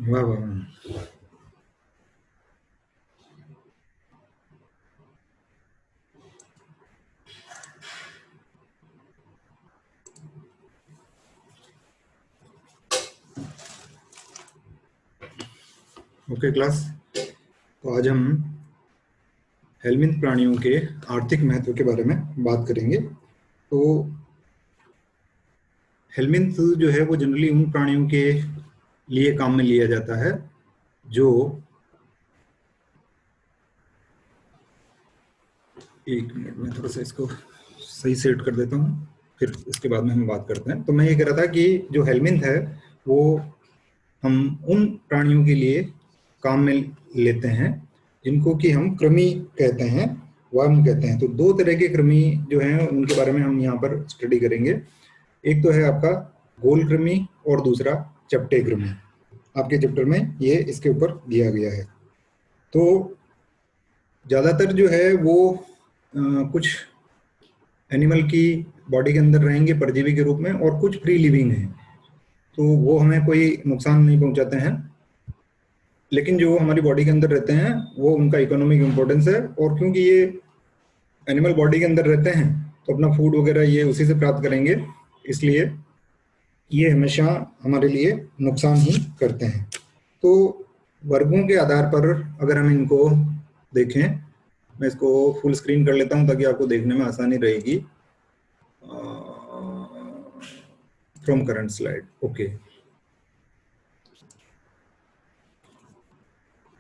वाह वाह। Okay class, तो आज हम हेलमिंथ प्राणियों के आर्थिक महत्व के बारे में बात करेंगे। तो हेलमिंथ जो है वो जनरली उन प्राणियों के लिए काम में लिया जाता है जो, एक मिनट में थोड़ा सा इसको सही सेट कर देता हूँ, फिर इसके बाद में हम बात करते हैं। तो मैं ये कह रहा था कि जो हेलमिंथ है वो हम उन प्राणियों के लिए काम में लेते हैं जिनको कि हम कृमि कहते हैं, वर्म कहते हैं। तो दो तरह के कृमि जो हैं उनके बारे में हम यहाँ पर स्टडी करेंगे। एक तो है आपका गोल कृमि और दूसरा चपटे कृमि। आपके चैप्टर में ये इसके ऊपर दिया गया है। तो ज़्यादातर जो है वो कुछ एनिमल की बॉडी के अंदर रहेंगे परजीवी के रूप में, और कुछ फ्री लिविंग हैं, तो वो हमें कोई नुकसान नहीं पहुंचाते हैं। लेकिन जो हमारी बॉडी के अंदर रहते हैं वो उनका इकोनॉमिक इम्पोर्टेंस है, और क्योंकि ये एनिमल बॉडी के अंदर रहते हैं तो अपना फूड वगैरह ये उसी से प्राप्त करेंगे, इसलिए ये हमेशा हमारे लिए नुकसान ही करते हैं। तो वर्गों के आधार पर अगर हम इनको देखें, मैं इसको फुल स्क्रीन कर लेता हूं ताकि आपको देखने में आसानी रहेगी। From current slide, okay.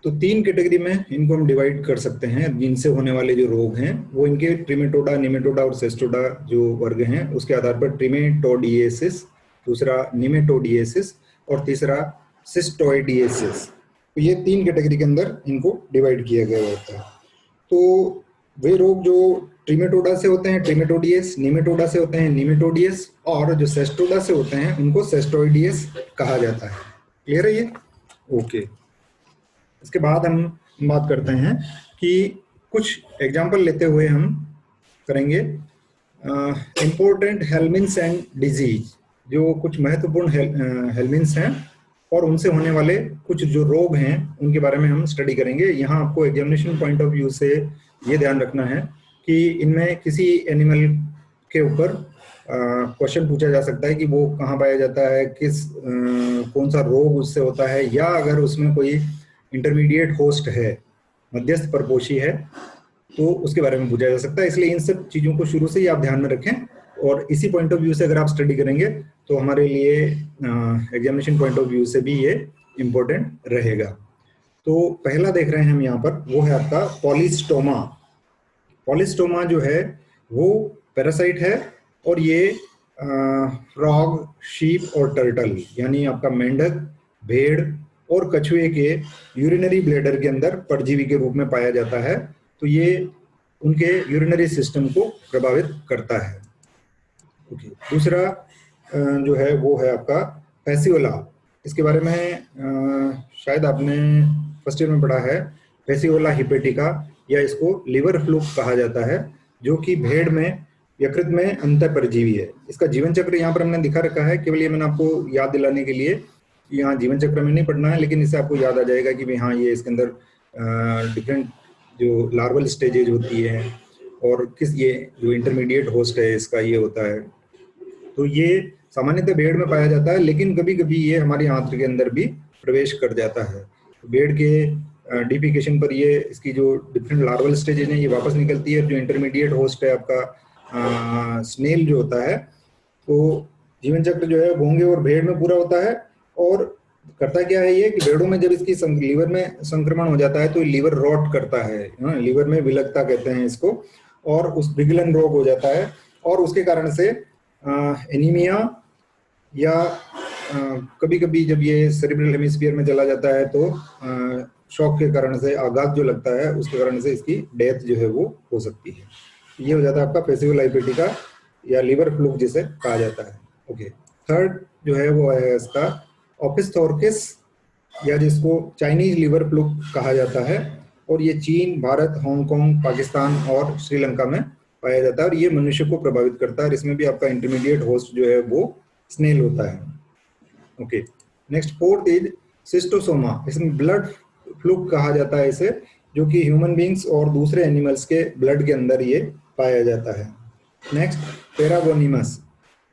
तो तीन कैटेगरी में इनको हम डिवाइड कर सकते हैं जिनसे होने वाले जो रोग हैं वो इनके ट्रिमेटोडा, निमेटोडा और सेस्टोडा जो वर्ग हैं उसके आधार पर ट्रिमेटोडिएसिस, दूसरा निमेटोडिएसिस और तीसरा सिस्टोइडिएसिस। तो ये तीन कैटेगरी के अंदर इनको डिवाइड किया गया होता है। तो वे रोग जो ट्रिमेटोडा से होते हैं ट्रिमेटोडियस, निमेटोडा से होते हैं निमेटोडियस, और जो सेस्टोडा से होते हैं उनको सेस्टोइडियस कहा जाता है। क्लियर है ये? ओके। इसके बाद हम बात करते हैं कि कुछ एग्जाम्पल लेते हुए हम करेंगे इम्पोर्टेंट हेलमिंथ्स एंड डिजीज, जो कुछ महत्वपूर्ण हेलमिंथ्स हैं और उनसे होने वाले कुछ जो रोग हैं उनके बारे में हम स्टडी करेंगे। यहाँ आपको एग्जामिनेशन पॉइंट ऑफ व्यू से ये ध्यान रखना है कि इनमें किसी एनिमल के ऊपर क्वेश्चन पूछा जा सकता है कि वो कहाँ पाया जाता है, कौन सा रोग उससे होता है, या अगर उसमें कोई इंटरमीडिएट होस्ट है, मध्यस्थ परपोषी है, तो उसके बारे में पूछा जा सकता है। इसलिए इन सब चीज़ों को शुरू से ही आप ध्यान में रखें, और इसी पॉइंट ऑफ व्यू से अगर आप स्टडी करेंगे तो हमारे लिए एग्जामिनेशन पॉइंट ऑफ व्यू से भी ये इम्पोर्टेंट रहेगा। तो पहला देख रहे हैं हम यहाँ पर, वो है आपका पॉलीस्टोमा। पॉलीस्टोमा जो है वो पैरासाइट है, और ये फ्रॉग, शीप और टर्टल यानी आपका मेंढक, भेड़ और कछुए के यूरिनरी ब्लैडर के अंदर परजीवी के रूप में पाया जाता है। तो ये उनके यूरिनरी सिस्टम को प्रभावित करता है। ओके। दूसरा जो है वो है आपका फैसियोला। इसके बारे में शायद आपने फर्स्ट ईयर में पढ़ा है, फैसियोला हिपेटिका, या इसको लिवर फ्लूक कहा जाता है, जो कि भेड़ में यकृत में अंतः परजीवी है। इसका जीवन चक्र यहाँ पर हमने दिखा रखा है, केवल ये मैंने आपको याद दिलाने के लिए। यहाँ जीवन चक्र में नहीं पढ़ना है, लेकिन इससे आपको याद आ जाएगा कि भाई हाँ ये इसके अंदर डिफरेंट जो लार्वल स्टेजेज होती है और किस ये जो इंटरमीडिएट होस्ट है इसका ये होता है। तो ये सामान्यतः भेड़ में पाया जाता है, लेकिन कभी कभी ये हमारी आंत्र के अंदर भी प्रवेश कर जाता है। तो भेड़ के डिफिकेशन पर ये इसकी जो डिफरेंट लार्वल स्टेजेज हैं ये वापस निकलती है। जो इंटरमीडिएट होस्ट है आपका स्नेल जो होता है, तो जीवन चक्र जो है भोंगे और भेड़ में पूरा होता है। और करता क्या है ये कि भेड़ों में जब इसकी लीवर में संक्रमण हो जाता है तो लीवर रॉट करता है, लीवर में विलगता कहते हैं इसको, और उस विगलन रोग हो जाता है, और उसके कारण से एनीमिया, या कभी कभी जब ये सेरिब्रल हेमिस्फीयर में चला जाता है तो शॉक के कारण से, आघात जो लगता है उसके कारण से इसकी डेथ जो है वो हो सकती है। ये हो जाता है आपका फैसियोला हिपेटिका या लिवर फ्लूक जिसे कहा जाता है। ओके। थर्ड जो है वो है इसका ओपिस्थोरकिस, या जिसको चाइनीज लिवर फ्लूक कहा जाता है, और ये चीन, भारत, हांगकांग, पाकिस्तान और श्रीलंका में पाया जाता है, और ये मनुष्य को प्रभावित करता है। और इसमें भी आपका इंटरमीडिएट होस्ट जो है वो स्नेल होता है। Okay. Next fourth is schistosoma, इसमें ब्लड फ्लूक कहा जाता है इसे, जो कि ह्यूमन बींग्स और दूसरे एनिमल्स के ब्लड के अंदर ये पाया जाता है। नेक्स्ट, पैरागोनिमस।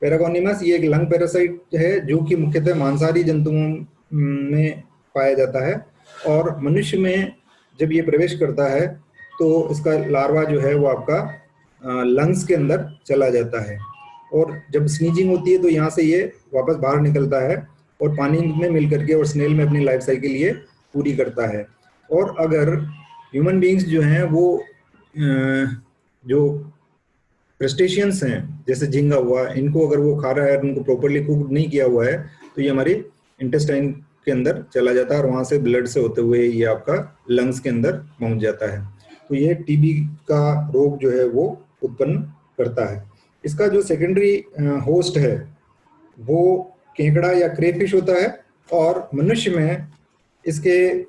पैरागोनिमस ये एक लंग पैरासाइट है जो कि मुख्यतः मांसाहारी जंतुओं में पाया जाता है, और मनुष्य में जब ये प्रवेश करता है तो इसका लार्वा जो है वो आपका लंग्स के अंदर चला जाता है, और जब स्नीजिंग होती है तो यहाँ से ये वापस बाहर निकलता है और पानी में मिल करके और स्नेल में अपनी लाइफ साइकिल ये पूरी करता है। और अगर ह्यूमन बींग्स जो हैं वो जो क्रस्टेशियंस हैं जैसे झींगा हुआ, इनको अगर वो खा रहा है, उनको प्रॉपरली कुक नहीं किया हुआ है, तो ये हमारी इंटेस्टाइन के अंदर चला जाता है और वहां से ब्लड से होते हुए ये आपका लंग्स के अंदर पहुंच जाता है। तो ये टीबी का रोग जो है वो उत्पन्न करता है। इसका जो सेकेंडरी होस्ट है वो केकड़ा या क्रेफिश होता है, और मनुष्य में इसके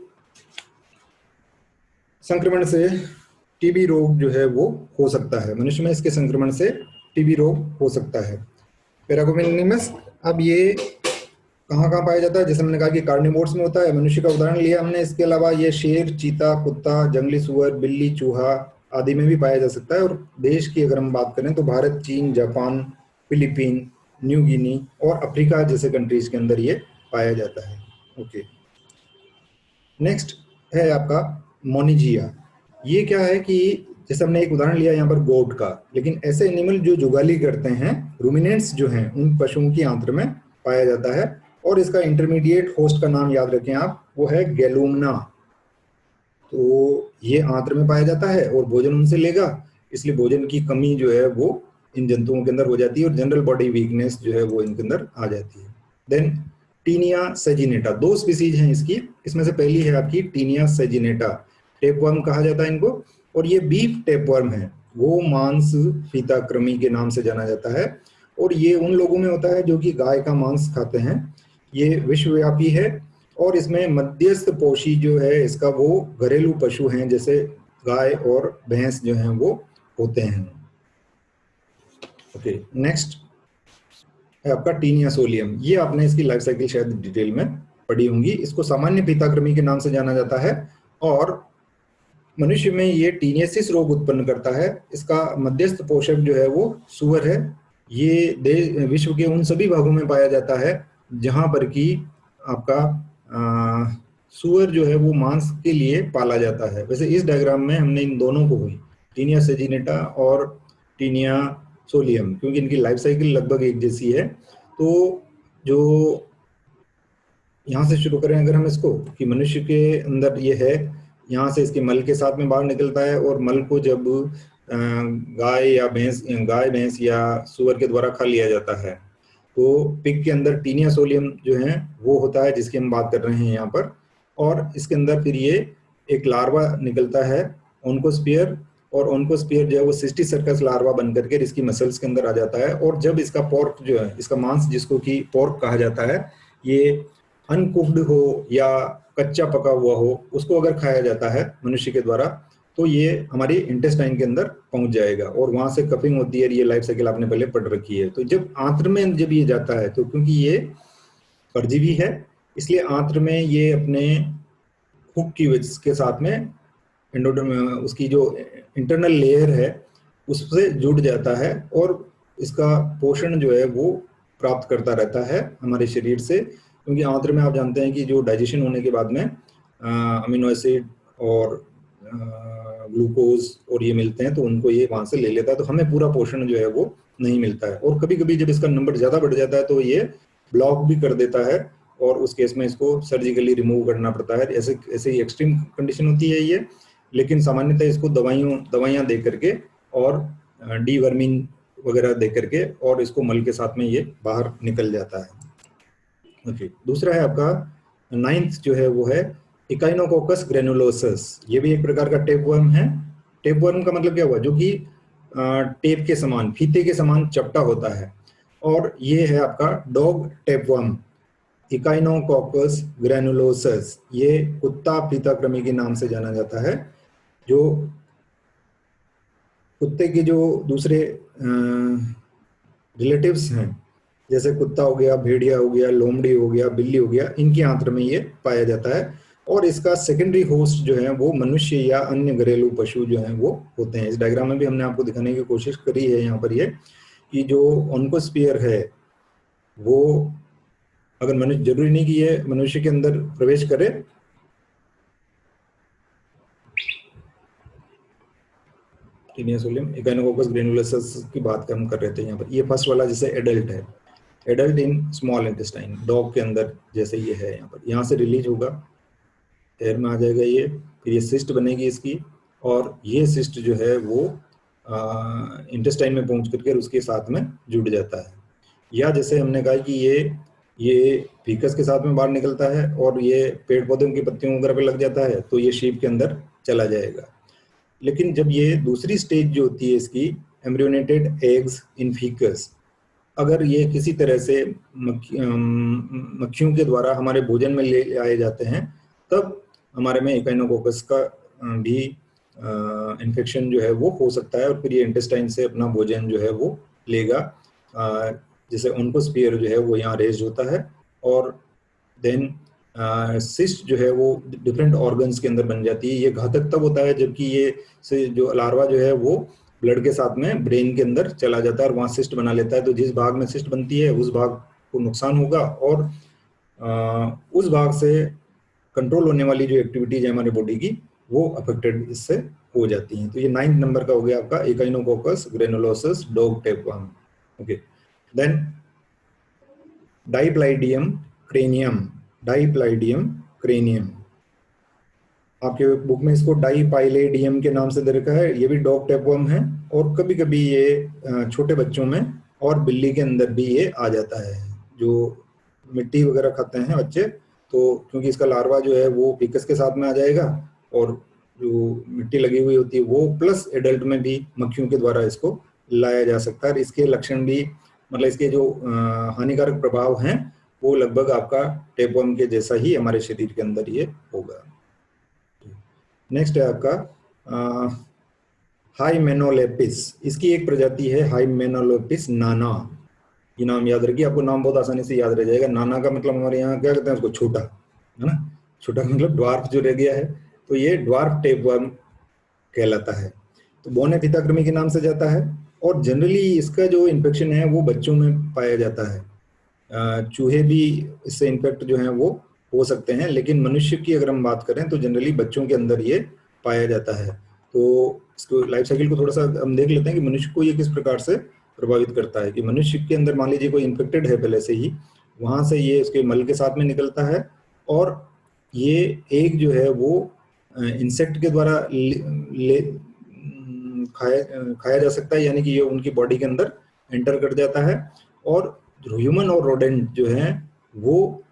संक्रमण से टीबी रोग जो है वो हो सकता है। मनुष्य में इसके संक्रमण से टीबी रोग हो सकता है। पैरागोनिमस, अब ये कहाँ कहाँ पाया जाता है? जैसे हमने कहा कि कार्निवोर्स में होता है, मनुष्य का उदाहरण लिया हमने। इसके अलावा ये शेर, चीता, कुत्ता, जंगली सुअर, बिल्ली, चूहा आदि में भी पाया जा सकता है। और देश की अगर हम बात करें तो भारत, चीन, जापान, फिलीपीन, न्यू गिनी और अफ्रीका जैसे कंट्रीज के अंदर ये पाया जाता है। ओके, नेक्स्ट है आपका मोनिजिया। ये क्या है कि जैसे हमने एक उदाहरण लिया यहाँ पर गोट का, लेकिन ऐसे एनिमल जो जुगाली करते हैं, रूमिनेंट्स जो हैं, उन पशुओं की आंत्र में पाया जाता है। और इसका इंटरमीडिएट होस्ट का नाम याद रखें आप, वो है गैलूमना। तो ये आंत्र में पाया जाता है और भोजन उनसे लेगा, इसलिए भोजन की कमी जो है वो इन जंतुओं के अंदर हो जाती है और जनरल बॉडी वीकनेस जो है वो इनके अंदर आ जाती है। देन टीनिया सेजिनेटा, 2 स्पीसीज हैं इसकी। इसमें से पहली है आपकी टीनिया सेजिनेटा, टेपवर्म कहा जाता है इनको, और ये बीफ टेपवर्म है। वो मांस फीताकृमि के नाम से जाना जाता है, और ये उन लोगों में होता है जो कि गाय का मांस खाते हैं। ये विश्वव्यापी है, और इसमें मध्यस्थ पोषी जो है इसका वो घरेलू पशु हैं, जैसे गाय और भैंस जो हैं वो होते हैं। ओके, नेक्स्ट है आपका टीनिया सोलियम। ये आपने इसकी लाइफ साइकिल शायद डिटेल में पढ़ी होंगी। इसको सामान्य फीताकृमि के नाम से जाना जाता है, और मनुष्य में ये टीनियसिस रोग उत्पन्न करता है। इसका मध्यस्थ पोषक जो है वो सुअर है। ये विश्व के उन सभी भागों में पाया जाता है जहां पर कि आपका सुअर जो है वो मांस के लिए पाला जाता है। वैसे इस डायग्राम में हमने इन दोनों को हुई, टीनिया सेजिनेटा और टीनिया सोलियम, क्योंकि इनकी लाइफ साइकिल लगभग एक जैसी है। तो जो यहाँ से शुरू करें अगर हम इसको, कि मनुष्य के अंदर ये है, यहाँ से इसके मल के साथ में बाहर निकलता है, और मल को जब गाय भैंस या सुअर के द्वारा खा लिया जाता है, तो पिग के अंदर टीनिया सोलियम जो है वो होता है, जिसकी हम बात कर रहे हैं यहाँ पर। और इसके अंदर फिर ये एक लार्वा निकलता है, ओन्कोस्पियर, और ओन्कोस्पियर जो है वो सिस्टिस सर्कस लार्वा बन करके इसकी मसल्स के अंदर आ जाता है। और जब इसका पोर्क जो है, इसका मांस जिसको कि पोर्क कहा जाता है, ये अनकुक्ड हो या कच्चा पका हुआ हो, उसको अगर खाया जाता है मनुष्य के द्वारा, तो ये हमारी इंटेस्टाइन के अंदर पहुंच जाएगा और वहां से कफिंग होती है। ये लाइफ साइकिल आपने पहले पढ़ रखी है। तो जब आंत्र में जब ये जाता है, तो क्योंकि ये परजीवी है, इसलिए आंत्र में ये अपने हुक की वजह के साथ में एंडोडर्म, उसकी जो इंटरनल लेयर है उससे जुड़ जाता है, और इसका पोषण जो है वो प्राप्त करता रहता है हमारे शरीर से। क्योंकि आंत्र में आप जानते हैं कि जो डाइजेशन होने के बाद में अमीनो एसिड और ग्लूकोज और ये मिलते हैं, तो उनको ये वहां से ले लेता है, तो हमें पूरा पोषण जो है वो नहीं मिलता है। और कभी कभी जब इसका नंबर ज्यादा बढ़ जाता है तो ये ब्लॉक भी कर देता है, और उस केस में इसको सर्जिकली रिमूव करना पड़ता है। ऐसे ऐसे ही एक्सट्रीम कंडीशन होती है ये, लेकिन सामान्यतः इसको दवाइयाँ दे करके और डीवर्मिंग वगैरह दे करके और इसको मल के साथ में ये बाहर निकल जाता है। ओके, दूसरा है आपका 9th जो है वो है इकाइनोकोकस ग्रेनुलोसस। ये भी एक प्रकार का टेपवर्म है। टेपवर्म का मतलब क्या हुआ? जो कि टेप के समान, फीते के समान चपटा होता है। और ये है आपका डॉग टेपवर्म, इकाइनोकोकस ग्रेनुलोसस। ये कुत्ता फीताकृमि के नाम से जाना जाता है। जो कुत्ते के जो दूसरे रिलेटिव्स हैं जैसे कुत्ता हो गया, भेड़िया हो गया, लोमड़ी हो गया, बिल्ली हो गया, इनके आंत्र में ये पाया जाता है। और इसका सेकेंडरी होस्ट जो है वो मनुष्य या अन्य घरेलू पशु जो हैं वो होते हैं। इस डायग्राम में भी हमने आपको दिखाने की कोशिश करी है यहाँ पर, ये कि जो ऑन्कोस्फीयर है वो अगर मनुष्य, जरूरी नहीं कि ये मनुष्य के अंदर प्रवेश करे, टीनियोसोलियम इकाइनोकोकस ग्रेनुलोसस की बात हम कर रहे थे यहाँ पर। ये फर्स्ट वाला जैसे एडल्ट है, adult in small intestine, dog के अंदर जैसे ये है यहाँ पर, यहाँ से रिलीज होगा, एयर में आ जाएगा ये, फिर ये सिस्ट बनेगी इसकी, और ये सिस्ट जो है वो इंटेस्टाइन में पहुंच करके उसके साथ में जुड़ जाता है। या जैसे हमने कहा कि ये फीकस के साथ में बाहर निकलता है और ये पेड़ पौधों की पत्तियों वगैरह पे लग जाता है, तो ये शीप के अंदर चला जाएगा। लेकिन जब ये दूसरी स्टेज जो होती है इसकी, एम्ब्रियोनेटेड एग्स इन फीकस, अगर ये किसी तरह से मक्खियों के द्वारा हमारे भोजन में ले आए जाते हैं, तब हमारे में इकाइनोकोकस का भी इन्फेक्शन जो है वो हो सकता है, और फिर ये इंटेस्टाइन से अपना भोजन जो है वो लेगा। जैसे ऑन्कोस्फीयर जो है वो यहाँ रेज होता है, और देन सिस्ट जो है वो डिफरेंट ऑर्गन्स के अंदर बन जाती है। ये घातक तब होता है जबकि ये से जो लार्वा जो है वो ब्लड के साथ में ब्रेन के अंदर चला जाता है और वहाँ सिस्ट बना लेता है। तो जिस भाग में सिस्ट बनती है उस भाग को नुकसान होगा, और उस भाग से कंट्रोल होने वाली जो एक्टिविटीज है हमारी बॉडी की वो अफेक्टेड इससे हो जाती हैं। तो ये 9th नंबर का हो गया आपका echinococcus granulosus dog tapeworm. Okay, then dipylidium cranium, dipylidium cranium, आपके बुक में इसको डाइपाइलेडियम के नाम से दे रखा है। ये भी डॉग टेपवर्म है, और कभी कभी ये छोटे बच्चों में और बिल्ली के अंदर भी ये आ जाता है। जो मिट्टी वगैरह खाते हैं बच्चे, तो क्योंकि इसका लार्वा जो है वो फीकस के साथ में आ जाएगा, और जो मिट्टी लगी हुई होती है वो प्लस एडल्ट में भी मक्खियों के द्वारा इसको लाया जा सकता है। इसके लक्षण भी, मतलब इसके जो हानिकारक प्रभाव हैं वो लगभग आपका टेपवर्म के जैसा ही हमारे शरीर के अंदर ये होगा। नेक्स्ट है आपका हाइमेनोलेपिस। इसकी एक प्रजाति है हाइमेनोलेपिस नाना। ये नाम याद रखिए, आपको नाम बहुत आसानी से याद रह जाएगा। नाना का मतलब हमारे यहाँ क्या कहते हैं उसको, छोटा, है ना, छोटा मतलब ड्वार्फ जो रह गया है, तो ये ड्वार्फ टेपवर्म कहलाता है। तो बोनेफिथाकृमि के नाम से जाता है, और जनरली इसका जो इन्फेक्शन है वो बच्चों में पाया जाता है। चूहे भी इससे इन्फेक्ट जो है वो हो सकते हैं, लेकिन मनुष्य की अगर हम बात करें तो जनरली बच्चों के अंदर ये पाया जाता है। तो इसको लाइफ साइकिल को थोड़ा सा हम देख लेते हैं कि मनुष्य को ये किस प्रकार से प्रभावित करता है। कि मनुष्य के अंदर मान लीजिए कोई इन्फेक्टेड है पहले से ही, वहां से ये उसके मल के साथ में निकलता है, और ये एक जो है वो इंसेक्ट के द्वारा खाया जा सकता है, यानी कि ये उनकी बॉडी के अंदर एंटर कर जाता है। और ह्यूमन और रोडेंट जो है वो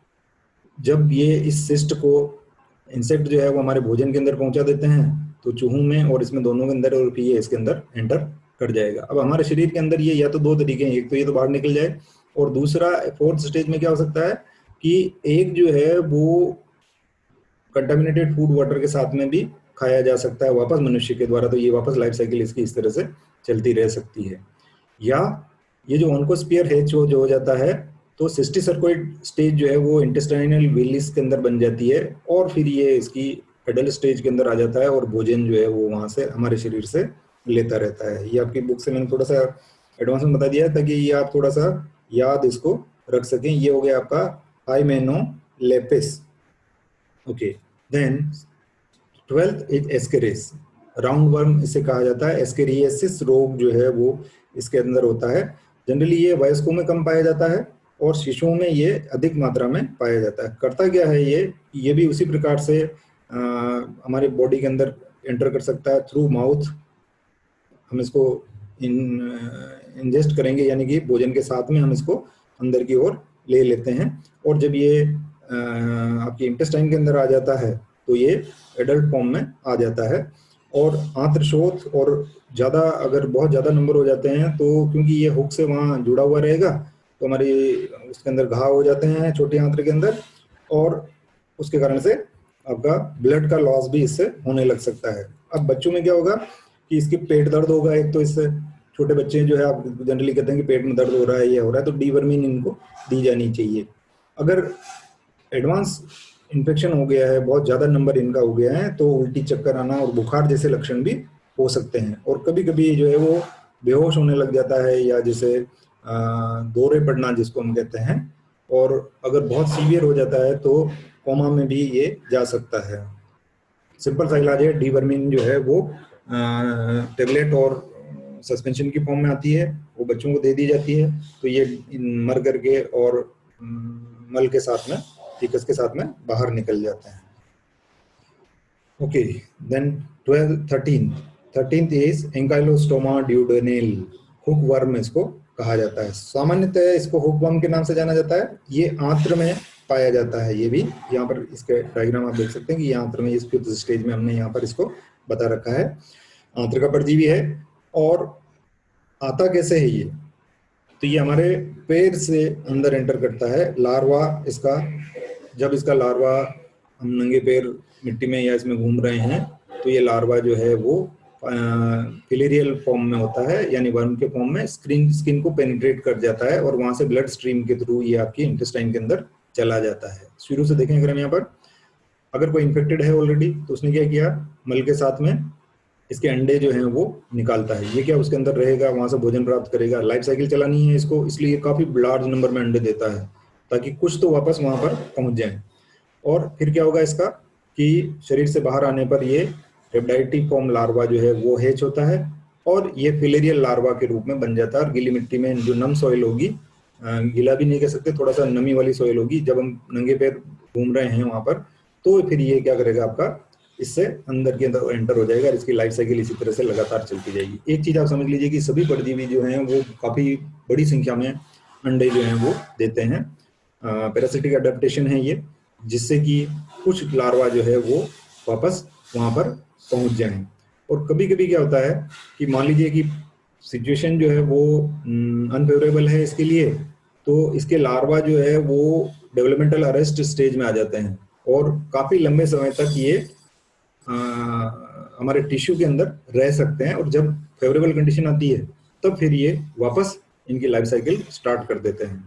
जब ये इस सिस्ट को, इंसेक्ट जो है वो हमारे भोजन के अंदर पहुंचा देते हैं, तो चूहों में और इसमें दोनों के अंदर, और फिर ये इसके अंदर एंटर कर जाएगा। अब हमारे शरीर के अंदर ये या तो दो तरीके हैं, एक तो ये तो बाहर निकल जाए, और दूसरा फोर्थ स्टेज में क्या हो सकता है कि एक जो है वो कंटामिनेटेड फूड वाटर के साथ में भी खाया जा सकता है वापस मनुष्य के द्वारा। तो ये वापस लाइफ साइकिल इसकी इस तरह से चलती रह सकती है। या ये जो ऑन्कोस्फीयर है जो हो जाता है, तो सिस्टिसर्कोइड स्टेज जो है वो इंटेस्टाइनल वेलिस के अंदर बन जाती है, और फिर ये इसकी एडल्ट स्टेज के अंदर आ जाता है, और भोजन जो है वो वहां से हमारे शरीर से लेता रहता है। ये आपकी बुक से मैंने थोड़ा सा एडवांस में बता दिया है ताकि ये आप थोड़ा सा याद इसको रख सकें। ये हो गया आपका hymenolepis. Okay, then 12th is ascaris, round worm इसे कहा जाता है। एस्केरियासिस रोग जो है वो इसके अंदर होता है। जनरली ये वयस्कों में कम पाया जाता है, और शिशुओं में ये अधिक मात्रा में पाया जाता है। करता क्या है ये भी उसी प्रकार से हमारे बॉडी के अंदर एंटर कर सकता है थ्रू माउथ। हम इसको इंजेस्ट करेंगे, यानी कि भोजन के साथ में हम इसको अंदर की ओर ले लेते हैं, और जब ये आपकी इंटेस्टाइन के अंदर आ जाता है तो ये एडल्ट फॉर्म में आ जाता है। और आंत्रशोथ, और ज़्यादा अगर बहुत ज़्यादा नंबर हो जाते हैं तो क्योंकि ये हुक से वहाँ जुड़ा हुआ रहेगा, तो हमारी उसके अंदर घाव हो जाते हैं छोटी आंत्र के अंदर, और उसके कारण से आपका ब्लड का लॉस भी इससे होने लग सकता है। अब बच्चों में क्या होगा कि इसकी पेट दर्द होगा एक तो इससे, छोटे बच्चे जो है, आप जनरली कहते हैं कि पेट में दर्द हो रहा है, ये हो रहा है, तो डीवर्मिन इनको दी जानी चाहिए। अगर एडवांस इन्फेक्शन हो गया है, बहुत ज़्यादा नंबर इनका हो गया है, तो उल्टी, चक्कर आना और बुखार जैसे लक्षण भी हो सकते हैं। और कभी कभी जो है वो बेहोश होने लग जाता है, या जैसे दौरे पड़ना जिसको हम कहते हैं, और अगर बहुत सीवियर हो जाता है तो कोमा में भी ये जा सकता है। सिंपल सा इलाज है, डीवर्मिन जो है वो टेबलेट और सस्पेंशन की फॉर्म में आती है, वो बच्चों को दे दी जाती है, तो ये मर करके और मल के साथ में, फीकस के साथ में बाहर निकल जाते हैं। Okay, then 13th is ancylostoma duodenale, hook worm इसको कहा जाता है। सामान्यतः इसको हुक वर्म के नाम से जाना जाता है। ये आंत्र में पाया जाता है। ये भी यहाँ पर इसके डायग्राम आप देख सकते हैं कि ये आंत्र में, इस फिफ्थ स्टेज में हमने यहाँ पर इसको बता रखा है। आंत्र का परजीवी है। और आता कैसे है ये, तो ये हमारे पैर से अंदर एंटर करता है। लार्वा इसका, जब इसका लार्वा हम नंगे पैर मिट्टी में या इसमें घूम रहे हैं, तो ये लार्वा जो है वो फिलेरियल फॉर्म में होता है, यानी वर्म के फॉर्म में स्किन को पेनिट्रेट कर जाता है, और वहां से ब्लड स्ट्रीम के थ्रू ये आपकी इंटेस्टाइन के अंदर चला जाता है। शुरू से देखें अगर हम यहाँ पर, अगर कोई इन्फेक्टेड है ऑलरेडी, तो उसने क्या किया, मल के साथ में इसके अंडे जो हैं वो निकालता है। ये क्या उसके अंदर रहेगा, वहां से भोजन प्राप्त करेगा, लाइफ साइकिल चलानी है इसको, इसलिए काफी लार्ज नंबर में अंडे देता है, ताकि कुछ तो वापस वहां पर पहुंच जाए। और फिर क्या होगा इसका, कि शरीर से बाहर आने पर ये रेप्टाइटिफॉर्म लार्वा जो है वो हैच होता है, और ये फिलेरियल लार्वा के रूप में बन जाता है। और गीली मिट्टी में जो नम सॉइल होगी, गीला भी नहीं कह सकते, थोड़ा सा नमी वाली सॉइल होगी, जब हम नंगे पैर घूम रहे हैं वहां पर, तो फिर ये क्या करेगा, आपका इससे अंदर के अंदर एंटर हो जाएगा, और इसकी लाइफ साइकिल इसी तरह से लगातार चलती जाएगी। एक चीज आप समझ लीजिए कि सभी परजीवी जो हैं वो काफी बड़ी संख्या में अंडे जो हैं वो देते हैं। पैरासिटिक अडेप्टेशन है ये, जिससे कि कुछ लार्वा जो है वो वापस वहां पर पहुंच जाएं। और कभी कभी क्या होता है कि मान लीजिए कि सिचुएशन जो है वो अनफेवरेबल है इसके लिए, तो इसके लार्वा जो है वो डेवलपमेंटल अरेस्ट स्टेज में आ जाते हैं, और काफी लंबे समय तक ये हमारे टिश्यू के अंदर रह सकते हैं। और जब फेवरेबल कंडीशन आती है, तब फिर ये वापस इनकी लाइफ साइकिल स्टार्ट कर देते हैं।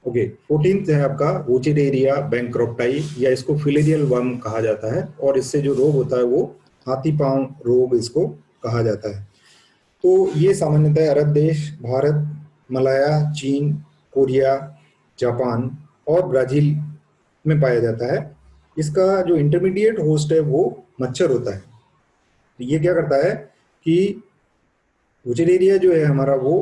ओके, 14th है आपका वुचेरेरिया बैंक्रॉप्टाई, या इसको फिलेरियल वर्म कहा जाता है, और इससे जो रोग होता है वो हाथी पांव रोग इसको कहा जाता है। तो ये सामान्यतः अरब देश, भारत, मलाया, चीन, कोरिया, जापान और ब्राजील में पाया जाता है। इसका जो इंटरमीडिएट होस्ट है वो मच्छर होता है। तो ये क्या करता है कि वुचेरेरिया जो है हमारा वो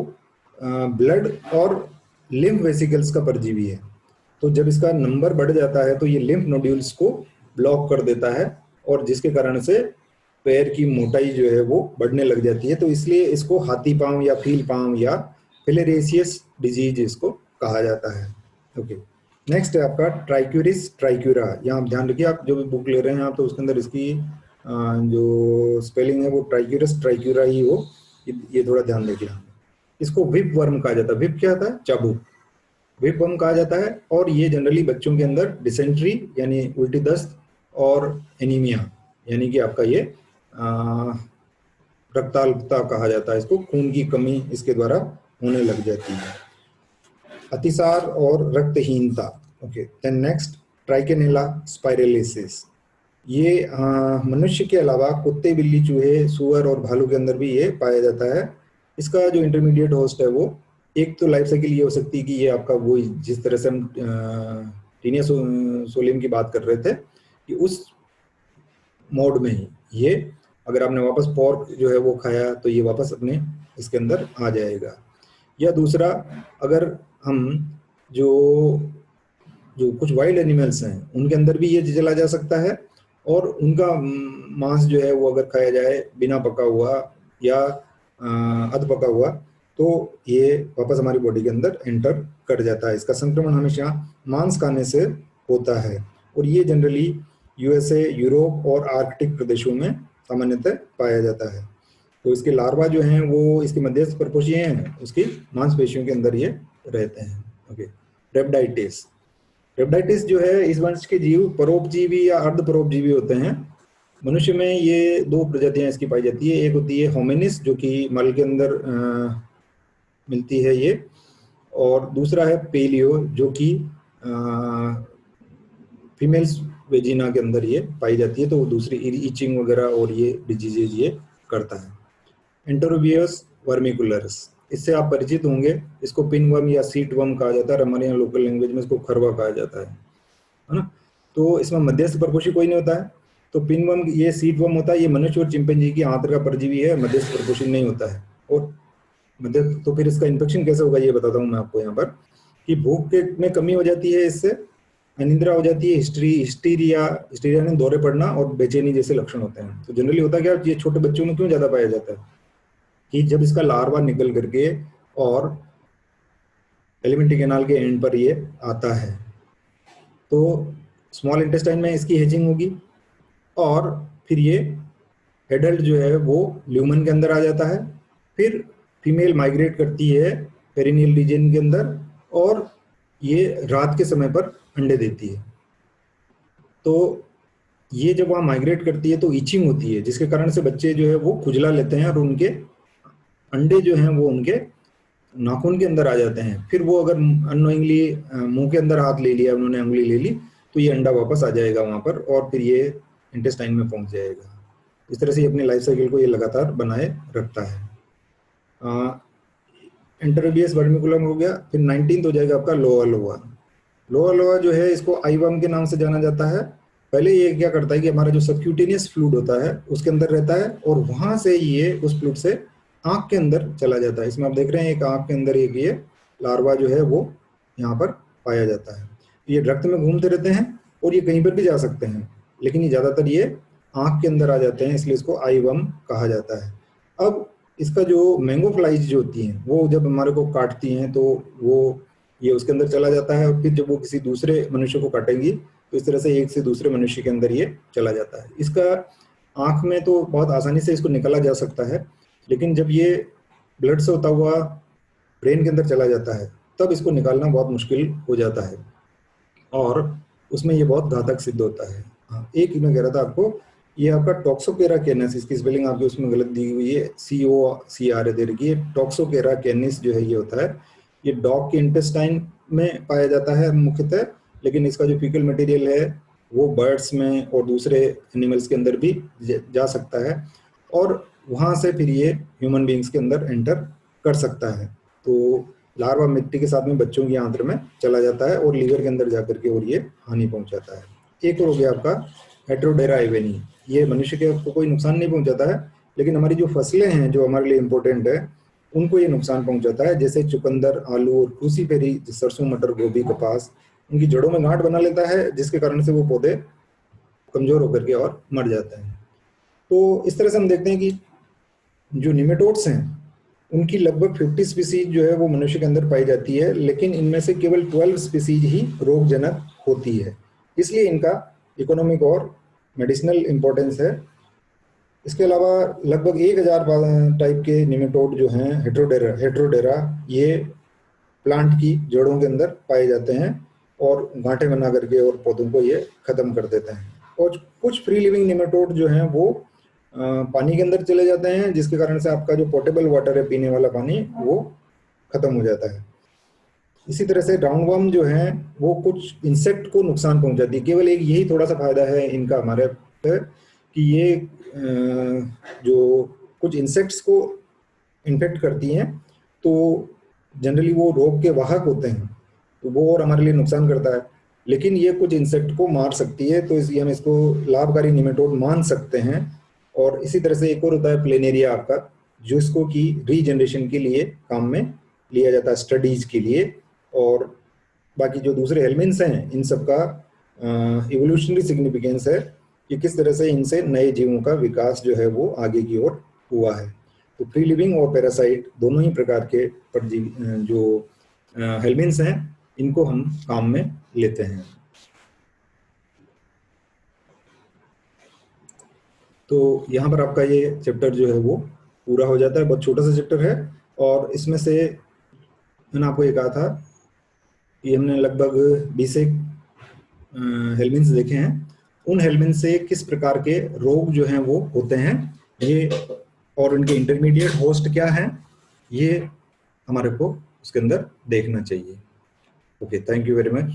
ब्लड और लिम्फ वेसिकल्स का परजीवी है। तो जब इसका नंबर बढ़ जाता है तो ये लिम्फ नोड्यूल्स को ब्लॉक कर देता है, और जिसके कारण से पैर की मोटाई जो है वो बढ़ने लग जाती है। तो इसलिए इसको हाथी पांव या फील पांव या फिलेरेसियस डिजीज इसको कहा जाता है। ओके, नेक्स्ट है आपका ट्राइक्यूरिस ट्राइक्यूरा। यहाँ आप ध्यान रखिए, आप जो भी बुक ले रहे हैं आप, तो उसके अंदर इसकी जो स्पेलिंग है वो ट्राइक्यूरिस ट्राइक्यूरा ही हो, ये थोड़ा ध्यान रखिए। इसको विप वर्म कहा जाता है। विप क्या होता है, चाबुक, विप वर्म कहा जाता है। और ये जनरली बच्चों के अंदर डिसेंट्री यानी उल्टी दस्त और एनीमिया यानी कि आपका ये रक्ताल्पता कहा जाता है इसको, खून की कमी इसके द्वारा होने लग जाती है। अतिसार और रक्तहीनता। Okay, then next trichinella spiralis. ये मनुष्य के अलावा कुत्ते, बिल्ली, चूहे, सुअर और भालू के अंदर भी ये पाया जाता है। इसका जो इंटरमीडिएट होस्ट है वो, एक तो लाइफ साइकिल ये हो सकती है कि ये आपका वो, जिस तरह से हम टीनिया सोलियम की बात कर रहे थे, कि उस मोड में ही ये, अगर आपने वापस पोर्क जो है वो खाया तो ये वापस अपने इसके अंदर आ जाएगा। या दूसरा, अगर हम जो कुछ वाइल्ड एनिमल्स हैं उनके अंदर भी ये चला जा सकता है, और उनका मांस जो है वो अगर खाया जाए बिना पका हुआ या अध पका हुआ, तो ये वापस हमारी बॉडी के अंदर एंटर कर जाता है। इसका संक्रमण हमेशा मांस खाने से होता है, और ये जनरली यूएसए, यूरोप और आर्कटिक प्रदेशों में सामान्यतः पाया जाता है। तो इसके लार्वा जो हैं वो इसके मध्यस्थ परपोषीय हैं, उसकी मांसपेशियों के अंदर ये रहते हैं। ओके, रेप्टाइटिस। रेप्टाइटिस जो है, इस वंश के जीव परोपजीवी या अर्ध परोपजीवी होते हैं। मनुष्य में ये दो प्रजातियां इसकी पाई जाती है। एक होती है होमिनिस, जो कि मल के अंदर मिलती है ये, और दूसरा है पेलियो, जो कि फीमेल्स वेजिना के अंदर ये पाई जाती है। तो वो दूसरी इचिंग वगैरह और ये डिजीजेज ये करता है। एंटरोबियस वर्मिकुलरस, इससे आप परिचित होंगे। इसको पिनवर्म या सीट वर्म कहा जाता है, हमारे यहाँ लोकल लैंग्वेज में इसको खरवा कहा जाता है ना। तो इसमें मध्यस्थ परपोषी कोई नहीं होता है। तो पिनवर्म, ये सीट वर्म होता है, ये मनुष्य और चिंपैंजी की आंत्र का परजीवी है, मध्यस्थ परपोषी नहीं होता है। और मध्य तो फिर इसका इन्फेक्शन कैसे होगा ये बताता हूँ मैं आपको यहाँ पर, कि भूख के में कमी हो जाती है, इससे अनिद्रा हो जाती है, हिस्टीरिया ने दौरे पड़ना और बेचैनी जैसे लक्षण होते हैं। तो जनरली होता क्या, ये छोटे बच्चों में क्यों ज्यादा पाया जाता है कि जब इसका लार्वा निकल करके और एलिमेंट्री कैनाल के एंड पर ये आता है, तो स्मॉल इंटेस्टाइन में इसकी हेजिंग होगी और फिर ये एडल्ट जो है वो ल्यूमन के अंदर आ जाता है। फिर फीमेल माइग्रेट करती है पेरिनियल रीजन के अंदर और ये रात के समय पर अंडे देती है। तो ये जब वहाँ माइग्रेट करती है तो ईचिंग होती है, जिसके कारण से बच्चे जो है वो खुजला लेते हैं और उनके अंडे जो हैं वो उनके नाखून के अंदर आ जाते हैं। फिर वो अगर अननोइंगली मुंह के अंदर हाथ ले लिया, उन्होंने उंगली ले ली, तो ये अंडा वापस आ जाएगा वहां पर और फिर ये इंटेस्टाइन में पहुंच जाएगा। इस तरह से अपनी लाइफ साइकिल को ये लगातार बनाए रखता है। एंटरोबियस वर्मिकुलम हो गया। फिर 19th हो जाएगा आपका लोआ लोआ। लोआ लोआ जो है इसको आईवर्म के नाम से जाना जाता है। पहले ये क्या करता है कि हमारा जो सबक्यूटेनियस फ्लूइड होता है उसके अंदर रहता है और वहां से ये उस फ्लूइड से आंख के अंदर चला जाता है। इसमें आप देख रहे हैं एक आंख के अंदर एक ये लार्वा जो है वो यहाँ पर पाया जाता है। ये रक्त में घूमते रहते हैं और ये कहीं पर भी जा सकते हैं, लेकिन ये ज्यादातर ये आंख के अंदर आ जाते हैं, इसलिए इसको आईवर्म कहा जाता है। अब इसका जो मैंगो फ्लाइज जो होती हैं वो जब हमारे को काटती हैं तो वो ये उसके अंदर चला जाता है और फिर जब वो किसी दूसरे मनुष्य को काटेंगी तो इस तरह से एक से दूसरे मनुष्य के अंदर ये चला जाता है। इसका आंख में तो बहुत आसानी से इसको निकाला जा सकता है, लेकिन जब ये ब्लड से होता हुआ ब्रेन के अंदर चला जाता है तब इसको निकालना बहुत मुश्किल हो जाता है और उसमें ये बहुत घातक सिद्ध होता है। हाँ, एक मैं कह रहा था आपको, ये आपका टॉक्सोकेरा कैनिस, इसकी स्पेलिंग आपकी उसमें गलत दी हुई है, COCRA दे रखी है। टॉक्सोकेरा कैनिस जो है ये होता है, ये डॉग के इंटेस्टाइन में पाया जाता है मुख्यतः, लेकिन इसका जो फीकल मटेरियल है वो बर्ड्स में और दूसरे एनिमल्स के अंदर भी जा सकता है और वहां से फिर ये ह्यूमन बींग्स के अंदर एंटर कर सकता है। तो लार्वा मिट्टी के साथ में बच्चों की आंत्र में चला जाता है और लीवर के अंदर जाकर के और ये हानि पहुंचाता है। एक और हो गया आपका हेट्रोडेरा एवेनी। ये मनुष्य के को कोई नुकसान नहीं पहुंचाता है, लेकिन हमारी जो फसलें हैं जो हमारे लिए इम्पोर्टेंट है उनको ये नुकसान पहुंचाता है। जैसे चुकंदर, आलू और क्रूसीफेरी, सरसों, मटर, गोभी, कपास, उनकी जड़ों में गांठ बना लेता है, जिसके कारण से वो पौधे कमजोर होकर के और मर जाते हैं। तो इस तरह से हम देखते हैं कि जो निमेटोड्स हैं उनकी लगभग 50 स्पीसीज जो है वो मनुष्य के अंदर पाई जाती है, लेकिन इनमें से केवल 12 स्पीसीज ही रोगजनक होती है, इसलिए इनका इकोनॉमिक और मेडिसिनल इंपॉर्टेंस है। इसके अलावा लगभग 1000 टाइप के निमेटोड जो हैं हेट्रोडेरा ये प्लांट की जड़ों के अंदर पाए जाते हैं और गांठे बना करके और पौधों को ये खत्म कर देते हैं। और कुछ फ्री लिविंग निमेटोड जो हैं वो पानी के अंदर चले जाते हैं, जिसके कारण से आपका जो पोर्टेबल वाटर है पीने वाला पानी वो खत्म हो जाता है। इसी तरह से राउंडवर्म जो है वो कुछ इंसेक्ट को नुकसान पहुंचाती है। केवल एक यही थोड़ा सा फायदा है इनका हमारे पे कि ये जो कुछ इंसेक्ट्स को इन्फेक्ट करती हैं तो जनरली वो रोग के वाहक होते हैं, तो वो और हमारे लिए नुकसान करता है, लेकिन ये कुछ इंसेक्ट को मार सकती है, तो इसलिए हम इसको लाभकारी निमेटोड मान सकते हैं। और इसी तरह से एक और होता है प्लेनेरिया आपका, जिसको की रीजनरेशन के लिए काम में लिया जाता है, स्टडीज के लिए। और बाकी जो दूसरे हेलमिन्स हैं इन सब का इवोल्यूशनरी सिग्निफिकेंस है कि किस तरह से इनसे नए जीवों का विकास जो है वो आगे की ओर हुआ है। तो फ्री लिविंग और पैरासाइट दोनों ही प्रकार के परजीवी जो हेलमिन्स हैं इनको हम काम में लेते हैं। तो यहाँ पर आपका ये चैप्टर जो है वो पूरा हो जाता है। बहुत छोटा सा चैप्टर है और इसमें से मैंने आपको ये कहा था कि हमने लगभग 20 हेलमिन्स देखे हैं उन हेलमिन से किस प्रकार के रोग जो हैं वो होते हैं, ये और उनके इंटरमीडिएट होस्ट क्या हैं, ये हमारे को उसके अंदर देखना चाहिए। Okay, thank you very much.